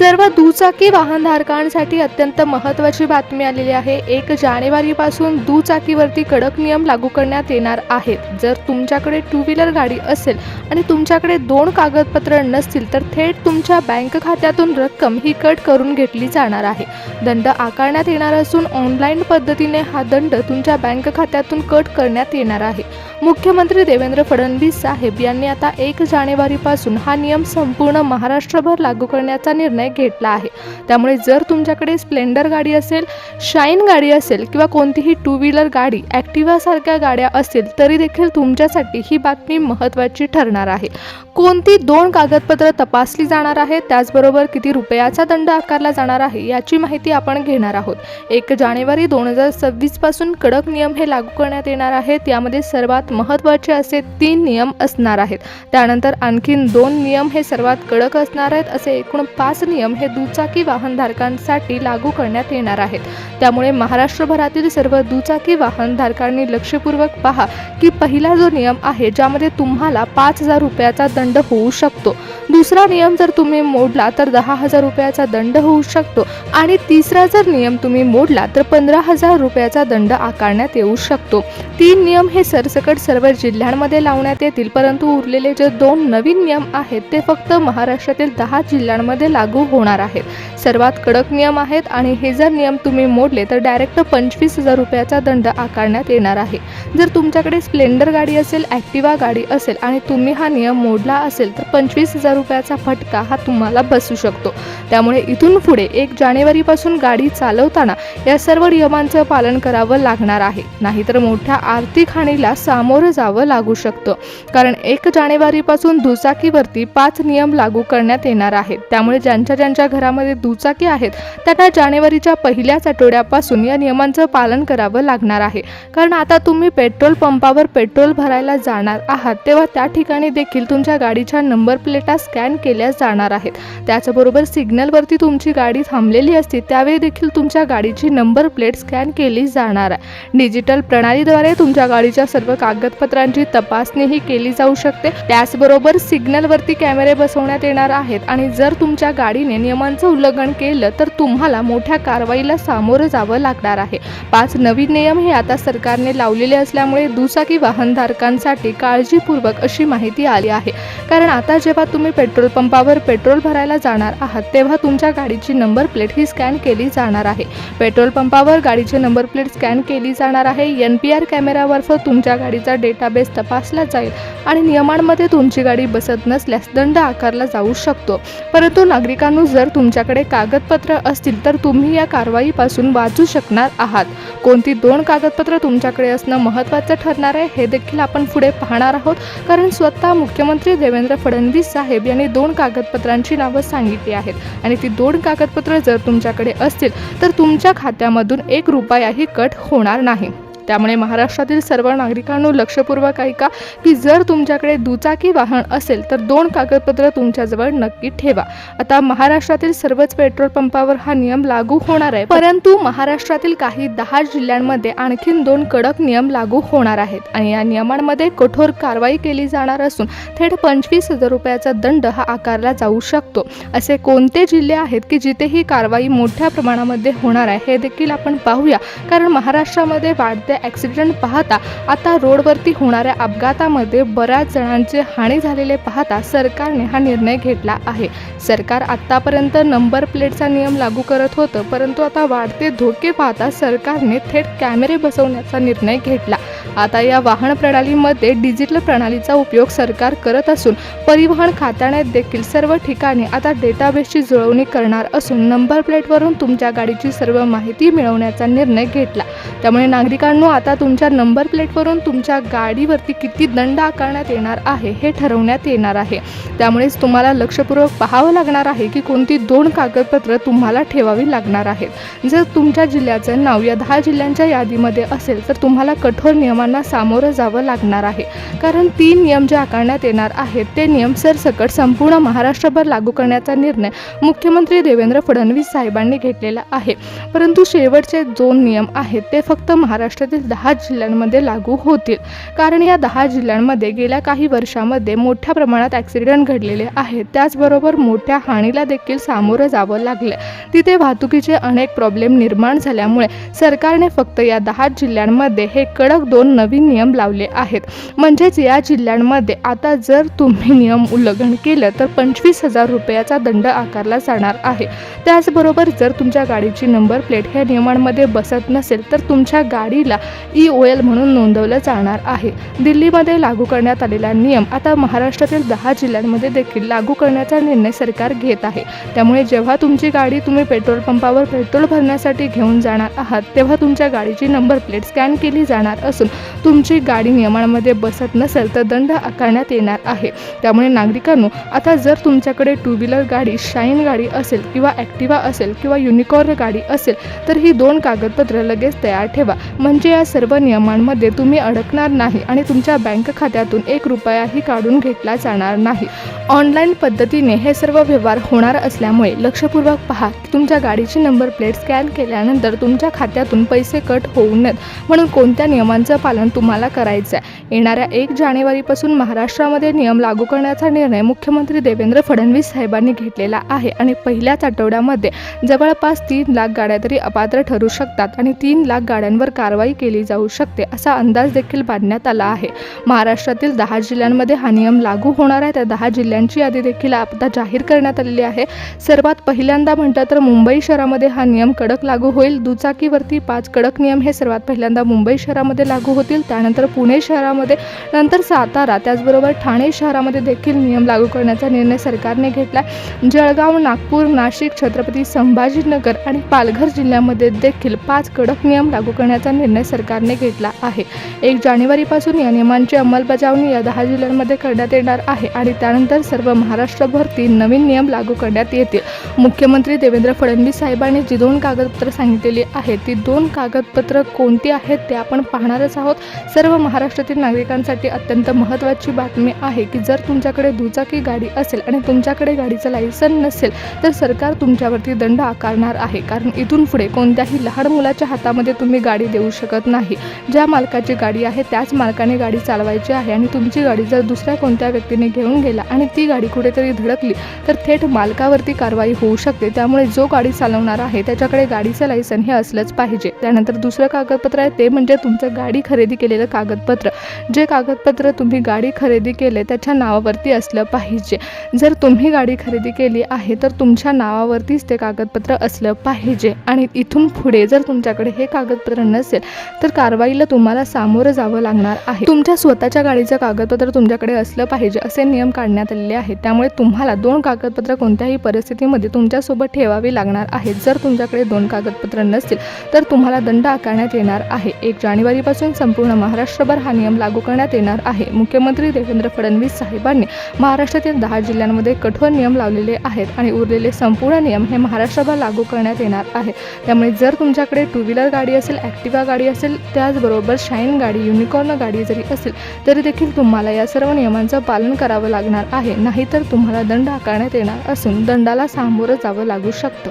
सर्व दुचाकी वाहनधारकांसाठी अत्यंत महत्त्वाची बातमी आलेली आहे। 1 जानेवारीपासून दुचाकीवरती कडक नियम लागू करण्यात येणार आहेत। जर तुमच्याकडे टू व्हीलर गाडी असेल आणि तुमच्याकडे 2 कागदपत्र नसतील तर थेट तुमच्या बँक खात्यातून रक्कम ही कट करून घेतली जाणार आहे। दंड आकारण्यात येणार असून ऑनलाईन पद्धतीने हा दंड तुमच्या बँक खात्यातून कट करण्यात येणार आहे। मुख्यमंत्री देवेंद्र फडणवीस साहेब यांनी आता 1 जानेवारीपासून हा नियम संपूर्ण महाराष्ट्रभर लागू करण्याचा निर्णय घेतला आहे। त्यामुळे जर तुमच्याकडे स्प्लेंडर गाडी असेल, शाईन गाडी असेल किंवा कोणतीही टू व्हीलर गाडी, ॲक्टिवा सारख्या गाड्या असतील तरी देखील तुमच्यासाठी ही बातमी महत्त्वाची ठरणार आहे। कोणती 2 कागदपत्र तपासली जाणार आहेत, त्याचबरोबर किती रुपयाचा दंड आकारला जाणार आहे याची माहिती आपण घेणार आहोत। 1 जानेवारी 2026 पासून कडक नियम हे लागू करण्यात येणार आहेत। यामध्ये सर्वात महत्त्वाचे असे 3 नियम असणार आहेत। त्यानंतर आणखीन 2 नियम हे सर्वात कडक असणार आहेत। असे एकूण 5 नियम हे दुचाकी वाहनधारकांसाठी लागू करण्यात येणार आहेत। त्यामुळे महाराष्ट्रभरातील सर्व दुचाकी वाहनधारकांनी लक्षपूर्वक पहा की पहिला जो नियम आहे ज्यामध्ये तुम्हाला 5,000 रुपयाचा दंड होऊ शकतो, दुसरा नियम जर तुम्ही मोडला तर 10,000 रुपयाचा दंड होऊ शकतो आणि तिसरा जर नियम तुम्ही मोडला तर 15,000 रुपयाचा दंड आकारण्यात येऊ शकतो। 3 नियम हे सरसकट सर्व जिल्ह्यांमध्ये लावण्यात येतील, परंतु उरलेले जे 2 नवीन नियम आहेत ते फक्त महाराष्ट्रातील 10 जिल्ह्यांमध्ये लागू होणार आहेत। सर्वात कडक नियम आहेत आणि हे जर नियम तुम्ही मोडले तर डायरेक्ट 25,000 रुपयाचा दंड आकारण्यात येणार आहे। जर तुमच्याकडे स्प्लेंडर गाडी असेल, ॲक्टिवा गाडी असेल आणि तुम्ही हा नियम मोडला असेल तर 25,000 रुपयाचा फटका हा तुम्हाला बसू शकतो। त्यामुळे इथून पुढे 1 जानेवारीपासून गाडी चालवताना या सर्व नियमांचं पालन करावं लागणार आहे, नाहीतर मोठ्या आर्थिक हानीला सामोरं जावं लागू शकतं। कारण 1 जानेवारीपासून दुचाकीवरती 5 नियम लागू करण्यात येणार आहेत। त्यामुळे ज्यांच्या घरामध्ये दुचाकी आहेत त्यांना जानेवारीच्या पहिल्याच आठवड्यापासून या नियमांचं पालन करावं लागणार आहे। कारण आता तुम्ही पेट्रोल पंपावर पेट्रोल भरायला जाणार आहात तेव्हा त्या ठिकाणी देखील तुमच्या गाडीच्या नंबर प्लेटा स्कॅन केल्या जाणार आहेत। त्याचबरोबर सिग्नलवरती तुमची गाडी थांबलेली असते त्यावेळी देखील तुमच्या गाडीची नंबर प्लेट स्कॅन केली जाणार आहे। डिजिटल प्रणालीद्वारे तुमच्या गाडीच्या सर्व कागदपत्रांची तपासणीही केली जाऊ शकते। त्याचबरोबर सिग्नलवरती कॅमेरे बसवण्यात येणार आहेत आणि जर तुमच्या गाडीने नियमांचं उल्लंघन केलं तर तुम्हाला मोठ्या कारवाईला सामोरं जावं लागणार आहे। 5 नवीन नियम हे आता सरकारने लावलेले असल्यामुळे दुचाकी वाहनधारकांसाठी काळजीपूर्वक अशी माहिती आली आहे। कारण आता जेव्हा तुम्ही पेट्रोल पंपावर पेट्रोल भरायला जाणार आहात तेव्हा तुमच्या गाडीची नंबर प्लेट ही स्कॅन केली जाणार आहे। पेट्रोल पंपावर गाडीची नंबर प्लेट स्कॅन केली जाणार आहे। NPR कॅमेऱ्यामार्फत तुमच्या गाडीचा डेटाबेस तपासला जाईल आणि नियमांमध्ये तुमची गाडी बसत नसल्यास दंड आकारला जाऊ शकतो। परंतु नागरिकांनो, जर तुमच्याकडे कागदपत्र असतील तर तुम्ही या कारवाईपासून वाचू शकणार आहात। कोणती 2 कागदपत्र तुमच्याकडे असणं महत्त्वाचं ठरणार आहे हे देखील आपण पुढे पाहणार आहोत। कारण स्वतः मुख्यमंत्री देवेंद्र फडणवीस साहेब यांनी 2 कागदपत्रांची नावं सांगितली आहेत आणि ती 2 कागदपत्र जर तुमच्याकडे असतील तर तुमच्या खात्यामधून 1 रुपयाही कट होणार नाही। त्यामुळे महाराष्ट्रातील सर्व नागरिकांनो लक्षपूर्वक ऐका की जर तुमच्याकडे दुचाकी वाहन असेल तर 2 कागदपत्र तुमच्याजवळ नक्की ठेवा। आता महाराष्ट्रातील सर्वच पेट्रोल पंपावर हा नियम लागू होणार आहे, परंतु महाराष्ट्रातील काही 10 जिल्ह्यांमध्ये आणखीन 2 कडक नियम लागू होणार आहेत आणि या नियमांमध्ये कठोर कारवाई केली जाणार असून थेट 25,000 रुपयाचा दंड हा आकारला जाऊ शकतो। असे कोणते जिल्हे आहेत की जिथे ही कारवाई मोठ्या प्रमाणामध्ये होणार आहे हे देखील आपण पाहूया। कारण महाराष्ट्रामध्ये वाढते ॲक्सिडेंट पाहता, आता रोडवरती होणाऱ्या अपघातामध्ये बऱ्याच जणांची हानी झालेले पाहता सरकारने हा निर्णय घेतला आहे। सरकार आतापर्यंत नंबर प्लेटचा नियम लागू करत होतं, परंतु आता वाढते धोके पाहता सरकारने थेट कॅमेरे बसवण्याचा निर्णय घेतला। आता या वाहन प्रणालीमध्ये डिजिटल प्रणालीचा उपयोग सरकार करत असून परिवहन खात्याने देखील सर्व ठिकाणी आता डेटाबेसची जुळवणी करणार असून नंबर प्लेटवरून तुमच्या गाडीची सर्व माहिती मिळवण्याचा निर्णय घेतला। त्यामुळे नागरिकांनो, आता तुमच्या नंबर प्लेटवरून तुमच्या गाडीवरती किती दंड आकारण्यात येणार आहे हे ठरवण्यात येणार आहे। त्यामुळेच तुम्हाला लक्षपूर्वक पाहावं लागणार आहे की कोणती 2 कागदपत्र तुम्हाला ठेवावी लागणार आहेत। जर तुमच्या जिल्ह्याचं नाव या 10 जिल्ह्यांच्या यादीमध्ये असेल तर तुम्हाला कठोर नियमांना सामोरं जावं लागणार आहे। कारण 3 नियम जे आकारण्यात येणार आहेत ते नियम सरसकट संपूर्ण महाराष्ट्रभर लागू करण्याचा निर्णय मुख्यमंत्री देवेंद्र फडणवीस साहेबांनी घेतलेला आहे। परंतु शेवटचे 2 नियम आहेत ते फक्त महाराष्ट्रातील महाराष्ट्रातील 10 जिल्ह्यांमध्ये लागू होतील, कारण या 10 जिल्ह्यांमध्ये गेल्या काही वर्षांमध्ये मोठ्या प्रमाणात ॲक्सिडेंट घडलेले आहेत. त्याचबरोबर मोठ्या हानीला देखील सामोरं जावं लागलं. तिथे वाहतुकीचे अनेक प्रॉब्लेम निर्माण झाल्यामुळे सरकारने फक्त या 10 जिल्ह्यांमध्ये हे कडक 2 नवीन नियम लावले आहेत. म्हणजेच या जिल्ह्यांमध्ये आता जर तुम्ही नियम उल्लंघन केलं तर 25,000 रुपयाचा दंड आकारला जाणार आहे. त्याचबरोबर जर तुमच्या गाडीची नंबर प्लेट ह्या नियमांमध्ये बसत नसेल तर तुमच्या गाडीला EOL म्हणून नोंदवलं जाणार आहे. दिल्लीमध्ये लागू करण्यात आलेला नियम आता महाराष्ट्रातील 10 जिल्ह्यांमध्ये देखील लागू करण्याचा निर्णय सरकार घेत आहे. त्यामुळे जेव्हा तुमची गाडी तुम्ही पेट्रोल पंपावर पेट्रोल भरण्यासाठी घेऊन जाणार आहात तेव्हा तुमच्या गाडीची नंबर प्लेट स्कॅन केली जाणार असून तुमची गाडी नियमांमध्ये बसत नसेल तर दंड आकारण्यात येणार आहे. त्यामुळे नागरिकांनो, आता जर तुमच्याकडे 2 व्हीलर गाडी, शाईन गाडी असेल किंवा ॲक्टिवा असेल किंवा युनिकॉर्न गाडी असेल तर ही 2 कागदपत्र लगेच तयार ठेवा. म्हणजे या सर्व नियमांमध्ये तुम्ही अडकणार नाही आणि तुमच्या बँक खात्यातून 1 रुपयाही काढून घेतला जाणार नाही. ऑनलाईन पद्धतीने हे सर्व व्यवहार होणार असल्यामुळे लक्षपूर्वक पहा की तुमच्या गाडीची नंबर प्लेट स्कॅन केल्यानंतर तुमच्या खात्यातून पैसे कट होऊ नयेत म्हणून कोणत्या नियमांचं पालन तुम्हाला करायचं आहे. येणाऱ्या 1 जानेवारीपासून महाराष्ट्रामध्ये नियम लागू करण्याचा निर्णय मुख्यमंत्री देवेंद्र फडणवीस साहेबांनी घेतलेला आहे आणि पहिल्याच आठवड्यामध्ये जवळपास 3 लाख गाड्या तरी अपात्र ठरू शकतात आणि 3 लाख गाड्यांवर कारवाई केली जाऊ शकते असा अंदाज देखील बांधण्यात आला आहे. महाराष्ट्रातील 10 जिल्ह्यांमध्ये हा नियम लागू होणार आहे. त्या 10 जिल्ह्यांची यादी देखील आता जाहीर करण्यात आलेली आहे. सर्वात पहिल्यांदा म्हटलं तर मुंबई शहरामध्ये हा नियम कडक लागू होईल. दुचाकीवरती 5 कडक नियम हे सर्वात पहिल्यांदा मुंबई शहरामध्ये लागू होतील. त्यानंतर पुणे शहरामध्ये, नंतर सातारा, त्याचबरोबर ठाणे शहरामध्ये देखील नियम लागू करण्याचा निर्णय सरकारने घेतला. जळगाव, नागपूर, नाशिक, छत्रपती संभाजीनगर आणि पालघर जिल्ह्यामध्ये देखील 5 कडक नियम लागू करण्याचा निर्णय सरकारने घेतला आहे. 1 जानेवारीपासून या नियमांची अंमलबजावणी या 10 जिल्ह्यांमध्ये करण्यात येणार आहे आणि त्यानंतर सर्व महाराष्ट्रभर 3 नवीन नियम लागू करण्यात येतील. मुख्यमंत्री देवेंद्र फडणवीस साहेबांनी जी 2 कागदपत्र सांगितलेली आहेत ती 2 कागदपत्र कोणती आहेत ते आपण पाहणारच आहोत. सर्व महाराष्ट्रातील नागरिकांसाठी अत्यंत महत्त्वाची बातमी आहे की जर तुमच्याकडे दुचाकी गाडी असेल आणि तुमच्याकडे गाडीचं लायसन नसेल तर सरकार तुमच्यावरती दंड आकारणार आहे. कारण इथून पुढे कोणत्याही लहान मुलाच्या हातामध्ये तुम्ही गाडी देऊ शकत नाही. ज्या मालकाची गाडी आहे त्याच मालकाने गाडी चालवायची आहे आणि तुमची गाडी जर दुसऱ्या कोणत्या व्यक्तीने घेऊन गेला आणि ती गाडी कुठेतरी धडकली तर थेट मालकावरती कारवाई होऊ शकते. त्यामुळे जो गाडी चालवणार आहे त्याच्याकडे गाडीचं लायसन हे असलंच पाहिजे. त्यानंतर दुसरं कागदपत्र आहे ते म्हणजे तुमचं गाडी खरेदी केलेलं कागदपत्र. जे कागदपत्र तुम्ही गाडी खरेदी केले त्याच्या नावावरती असलं पाहिजे. जर तुम्ही गाडी खरेदी केली आहे तर तुमच्या नावावरतीच ते कागदपत्र असलं पाहिजे आणि इथून पुढे जर तुमच्याकडे हे कागदपत्र नसेल तर कारवाईला तुम्हाला सामोरं जावं लागणार आहे. तुमच्या स्वतःच्या गाडीचं कागदपत्र तुमच्याकडे असलं पाहिजे असे नियम काढण्यात आलेले आहेत. त्यामुळे तुम्हाला 2 कागदपत्र कोणत्याही परिस्थितीमध्ये तुमच्यासोबत ठेवावी लागणार आहेत. जर तुमच्याकडे 2 कागदपत्र नसतील तर तुम्हाला दंड आकारण्यात येणार आहे. 1 जानेवारीपासून संपूर्ण महाराष्ट्रभर हा नियम लागू करण्यात येणार आहे. मुख्यमंत्री देवेंद्र फडणवीस साहेबांनी महाराष्ट्रातील 10 जिल्ह्यांमध्ये कठोर नियम लावलेले आहेत आणि उरलेले संपूर्ण नियम हे महाराष्ट्रभर लागू करण्यात येणार आहे. त्यामुळे जर तुमच्याकडे 2 व्हीलर गाडी असेल, ॲक्टिवा गाडी असेल, त्याचबरोबर शाईन गाडी, युनिकॉर्न गाडी जरी असेल तरी देखील तुम्हाला या सर्व नियमांचं पालन करावं लागणार आहे. नाहीतर तुम्हाला दंड आकारण्यात येणार असून दंडाला सामोरं जावं लागू शकतं.